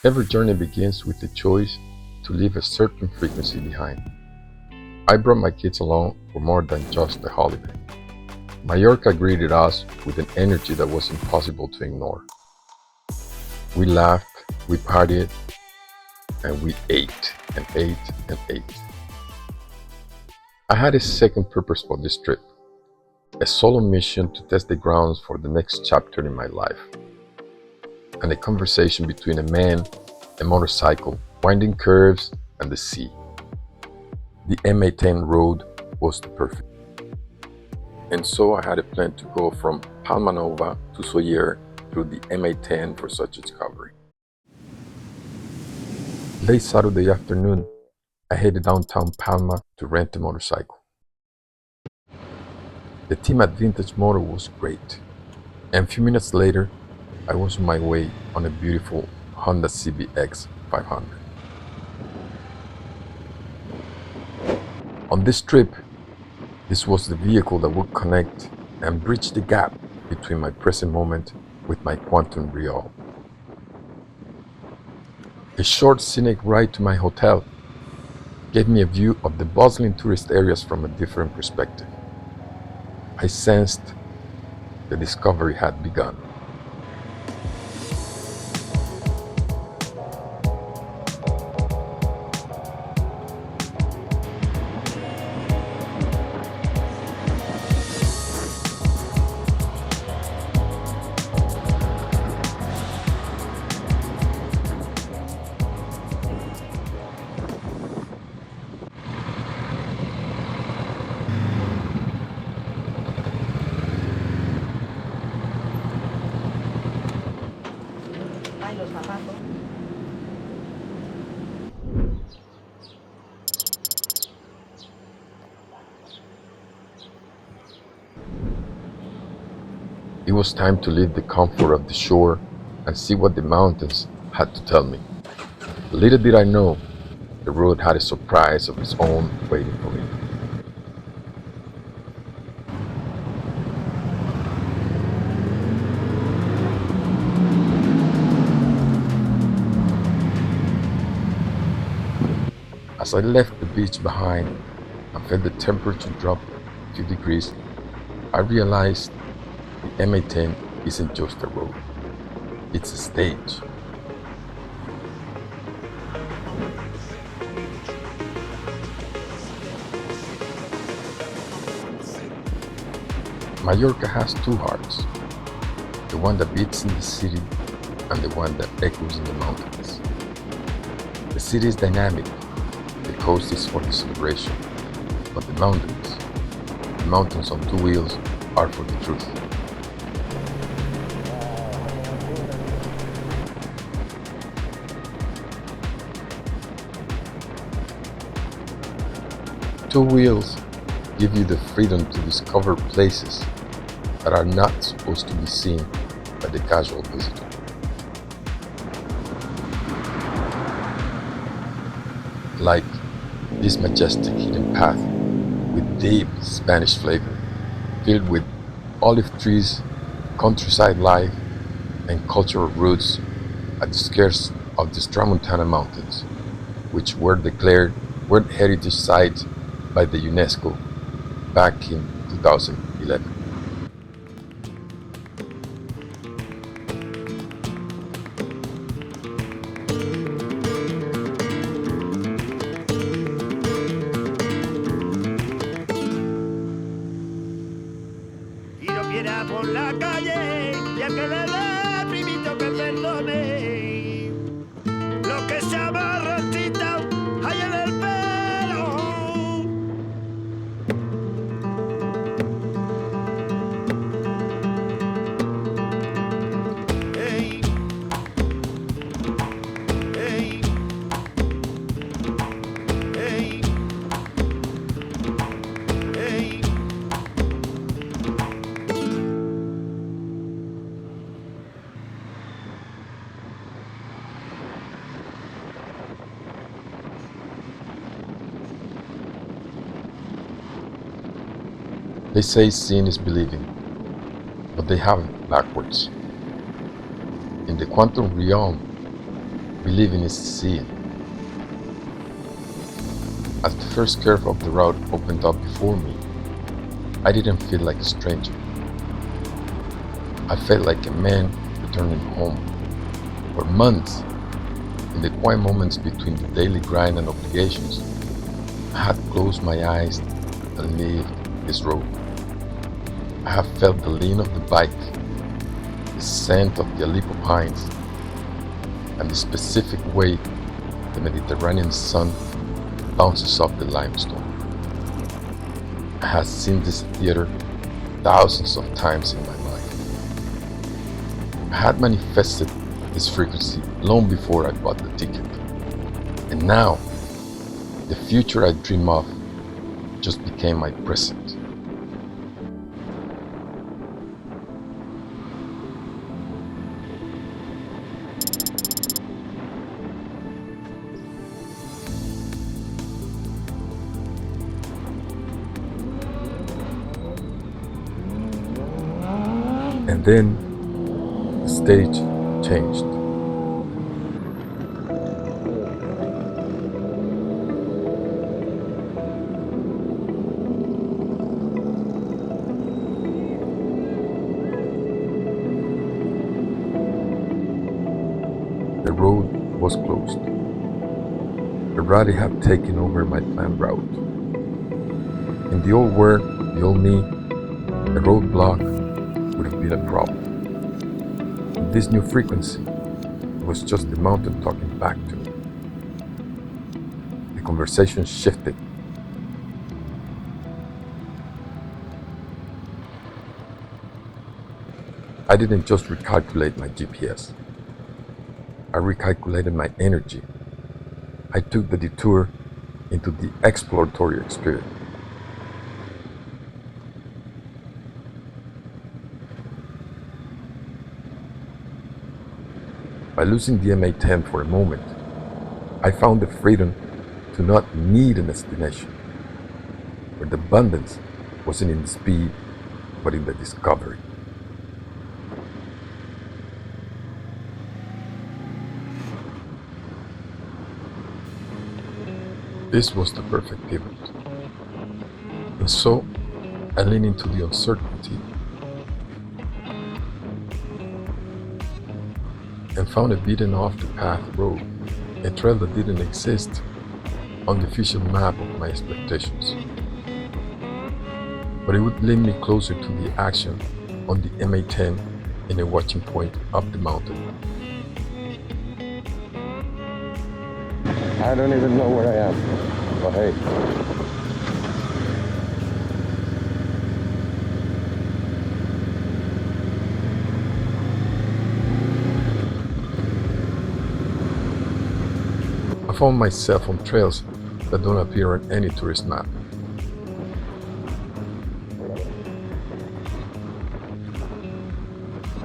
Every journey begins with the choice to leave a certain frequency behind. I brought my kids along for more than just a holiday. Mallorca greeted us with an energy that was impossible to ignore. We laughed, we partied, and we ate and ate and ate. I had a second purpose for this trip, a solo mission to test the grounds for the next chapter in my life, and a conversation between a man, a motorcycle, winding curves, and the sea. The ma-10 road was the perfect. And so I had a plan to go from Palma Nova to Soller through the ma-10 for such a discovery. Late Saturday afternoon, I headed downtown Palma to rent a motorcycle. The team at Vintage Motor was great, and a few minutes later, I was on my way on a beautiful Honda CBX 500. On this trip, this was the vehicle that would connect and bridge the gap between my present moment with my quantum real. A short scenic ride to my hotel gave me a view of the bustling tourist areas from a different perspective. I sensed the discovery had begun. It was time to leave the comfort of the shore and see what the mountains had to tell me. Little did I know, the road had a surprise of its own waiting for me. As I left the beach behind and felt the temperature drop a few degrees, I realized the ma-10 isn't just a road, it's a stage. Mallorca has two hearts, the one that beats in the city and the one that echoes in the mountains. The city is dynamic, the coast is for the celebration, but the mountains on two wheels are for the truth. Two wheels give you the freedom to discover places that are not supposed to be seen by the casual visitor. Like this majestic hidden path with deep Spanish flavor, filled with olive trees, countryside life, and cultural roots at the skirts of the Tramontana Mountains, which were declared World Heritage Sites by the UNESCO back in 2011. Quiera por la calle y a que le dé primito que perdone lo que se amarra rastita hay en el pelo. Hey, hey, hey, hey. They say seeing is believing, but they have it backwards. In the quantum realm, Believing is seeing. As the first curve of the route opened up before me, I didn't feel like a stranger. I felt like a man returning home. For months, in the quiet moments between the daily grind and obligations, I had closed my eyes and lived this road. I have felt the lean of the bike, the scent of the Aleppo pines, and the specific way the Mediterranean sun bounces off the limestone. I have seen this theater thousands of times in my life. I had manifested this frequency long before I bought the ticket. And now, the future I dream of just became my present. And then the stage changed. The road was closed. Karate had taken over my planned route. In the old world, the old me, a roadblock would have been a problem. In this new frequency, it was just the mountain talking back to me. The conversation shifted. I didn't just recalculate my GPS. I recalculated my energy. I took the detour into the exploratory experience. By losing the ma-10 for a moment, I found the freedom to not need a destination, where the abundance wasn't in the speed, but in the discovery. This was the perfect pivot. And so, I leaned into the uncertainty and found a beaten off the path road, a trail that didn't exist on the official map of my expectations. But it would lead me closer to the action on the ma-10 in a watching point up the mountain. I don't even know where I am, but hey. I found myself on trails that don't appear on any tourist map.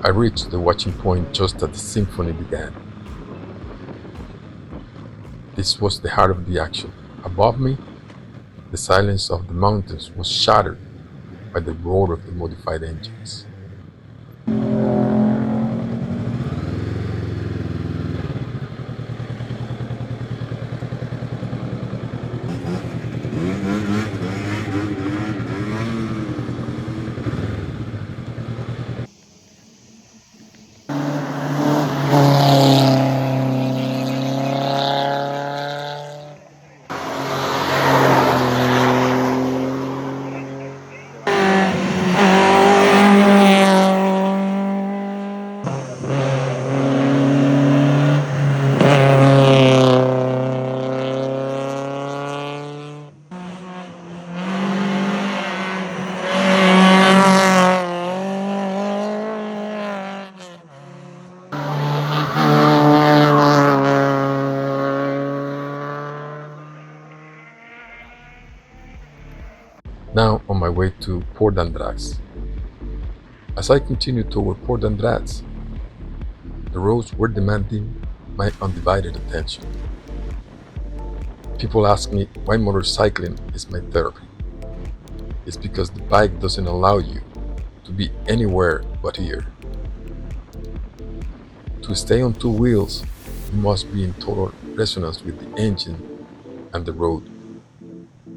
I reached the watching point just as the symphony began. This was the heart of the action. Above me, the silence of the mountains was shattered by the roar of the modified engines. Now on my way to Port Andrax. As I continued toward Port Andrax, the roads were demanding my undivided attention. People ask me why motorcycling is my therapy. It's because the bike doesn't allow you to be anywhere but here. To stay on two wheels You must be in total resonance with the engine and the road.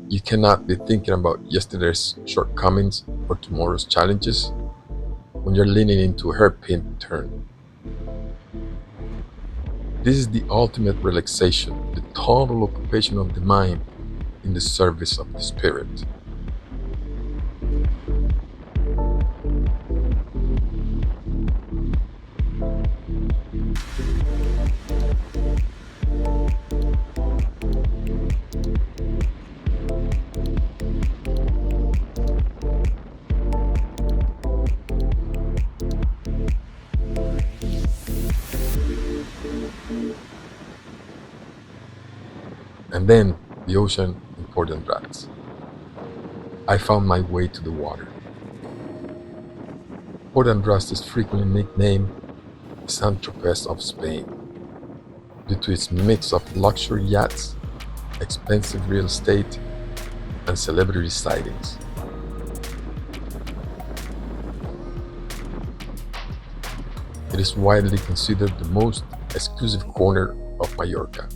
You cannot be thinking about yesterday's shortcomings or tomorrow's challenges when you're leaning into a hairpin turn. This is the ultimate relaxation, the total occupation of the mind in the service of the spirit. And then the ocean in Port Andrades. I found my way to the water. Port Andrades is frequently nicknamed the Saint-Tropez of Spain due to its mix of luxury yachts, expensive real estate, and celebrity sightings. It is widely considered the most exclusive corner of Mallorca,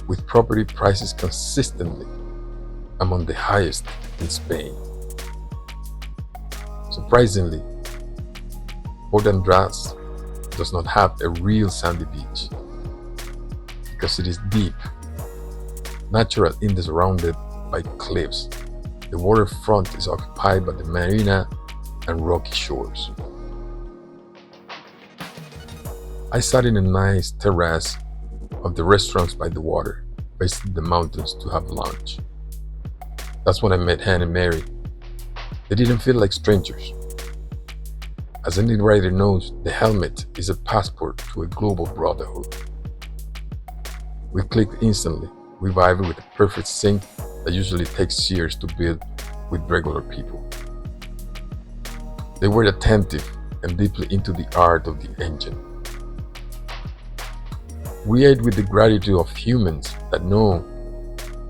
with property prices consistently among the highest in Spain. Surprisingly, Port Andrades does not have a real sandy beach because it is deep, natural and surrounded by cliffs. The waterfront is occupied by the marina and rocky shores. I sat in a nice terrace of the restaurants by the water, facing the mountains to have lunch. That's when I met Han and Mary. They didn't feel like strangers. As any writer knows, the helmet is a passport to a global brotherhood. We clicked instantly. We vibed with a perfect sync that usually takes years to build with regular people. They were attentive and deeply into the art of the engine. We ate with the gratitude of humans that know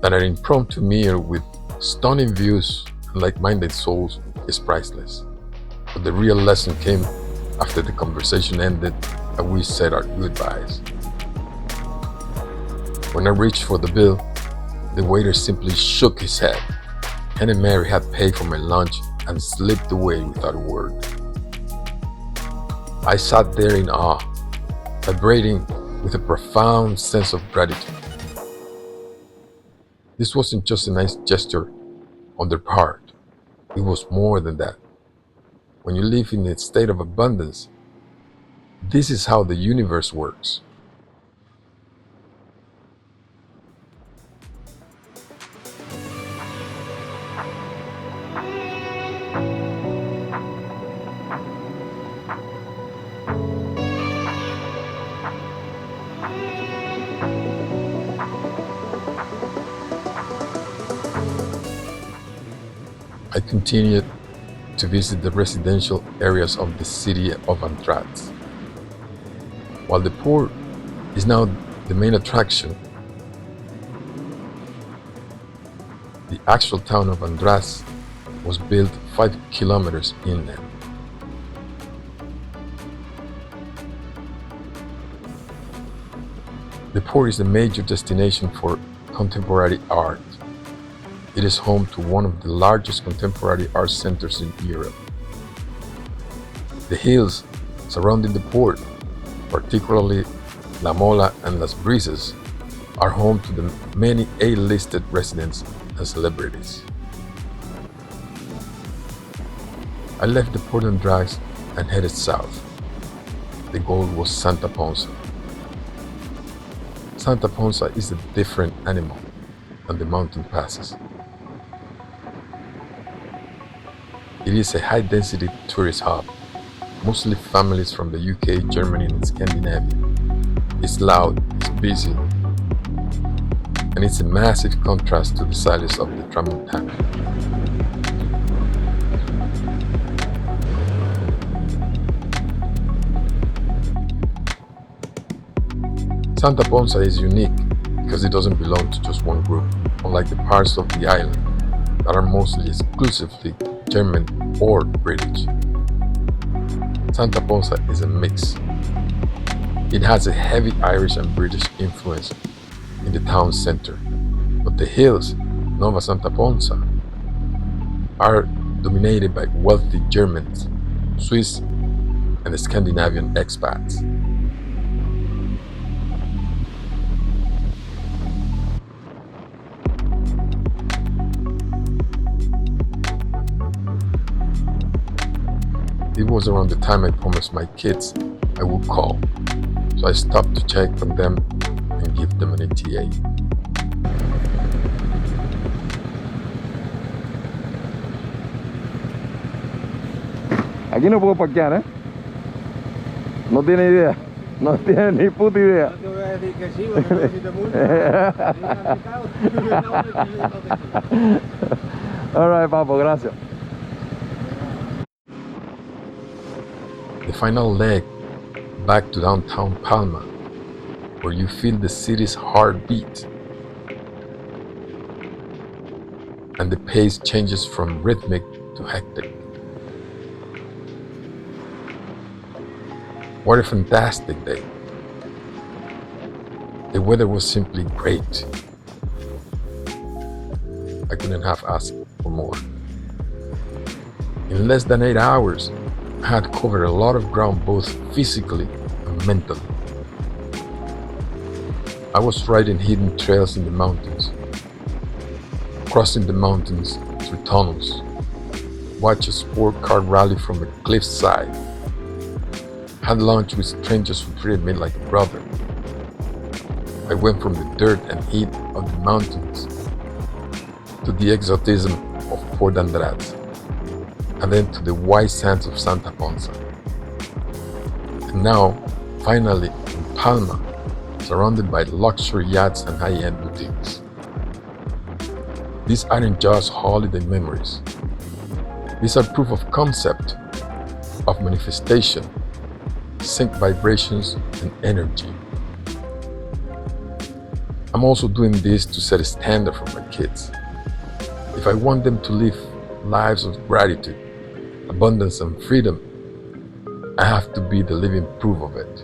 that an impromptu meal with stunning views and like-minded souls is priceless. But the real lesson came after the conversation ended and we said our goodbyes. When I reached for the bill, the waiter simply shook his head. Han and Mary had paid for my lunch and slipped away without a word. I sat there in awe, vibrating with a profound sense of gratitude. This wasn't just a nice gesture on their part, it was more than that. When you live in a state of abundance, this is how the universe works. I continued to visit the residential areas of the city of Andrades. While the port is now the main attraction, the actual town of Andrades was built 5 kilometers inland. The port is a major destination for contemporary art. It is home to one of the largest contemporary art centers in Europe. The hills surrounding the port, particularly La Mola and Las Brisas, are home to the many A-listed residents and celebrities. I left the Port Andrades and headed south. The goal was Santa Ponsa. Santa Ponsa is a different animal than the mountain passes. It is a high-density tourist hub, mostly families from the UK, Germany, and Scandinavia. It's loud, it's busy, and it's a massive contrast to the silence of the Tramontana. Santa Ponsa is unique because it doesn't belong to just one group, unlike the parts of the island that are mostly exclusively German or British. Santa Ponsa is a mix. It has a heavy Irish and British influence in the town center, but the hills, Nova Santa Ponsa, are dominated by wealthy Germans, Swiss, and Scandinavian expats. It was around the time I promised my kids I would call, so I stopped to check on them and give them an ETA. Aquí no puedo parquear, ¿eh? No tiene idea. No tiene ni puta idea. No te voy a decir que sí, porque no, si te multan. All right, papo, gracias. The final leg back to downtown Palma, where you feel the city's heartbeat, and the pace changes from rhythmic to hectic. What a fantastic day. The weather was simply great. I couldn't have asked for more. In less than 8 hours, I had covered a lot of ground both physically and mentally. I was riding hidden trails in the mountains, crossing the mountains through tunnels, watched a sport car rally from a cliffside, had lunch with strangers who treated me like a brother. I went from the dirt and heat of the mountains to the exotism of Port Andrade, and then to the white sands of Santa Ponsa. And now, finally, in Palma, surrounded by luxury yachts and high-end boutiques. These aren't just holiday memories. These are proof of concept, of manifestation, sync vibrations, and energy. I'm also doing this to set a standard for my kids. If I want them to live lives of gratitude, abundance, and freedom, I have to be the living proof of it.